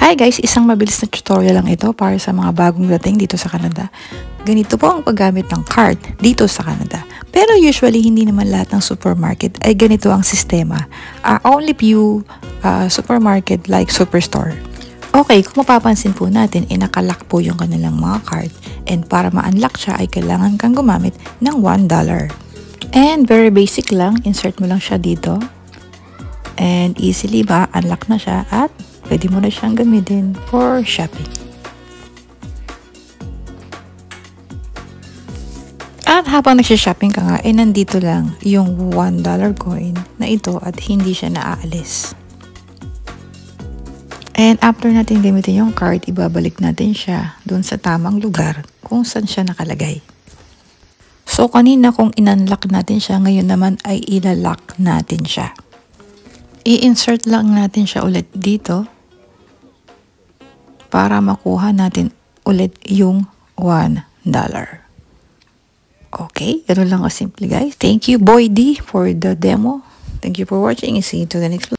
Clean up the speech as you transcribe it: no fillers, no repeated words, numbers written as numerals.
Hi guys, isang mabilis na tutorial lang ito para sa mga bagong dating dito sa Canada. Ganito po ang paggamit ng card dito sa Canada. Pero usually hindi naman lahat ng supermarket ay ganito ang sistema. Only few supermarket like Superstore. Okay, kung mapapansin po natin, nakalock po yung kanilang mga card. And para ma-unlock siya ay kailangan kang gumamit ng $1. And very basic lang, insert mo lang siya dito. And easily ma-unlock na siya at pwede mo na siyang gamitin for shopping. At habang nagsha-shopping ka nga, nandito lang yung $1 coin na ito at hindi siya naaalis. And after natin gamitin yung card, ibabalik natin siya doon sa tamang lugar kung saan siya nakalagay. So kanina kung in-unlock natin siya, ngayon naman ay ilalock natin siya. I-insert lang natin siya ulit dito para makuha natin ulit yung $1. Okay, ganoon lang kasimple guys. Thank you Boy D for the demo. Thank you for watching and see you to the next vlog.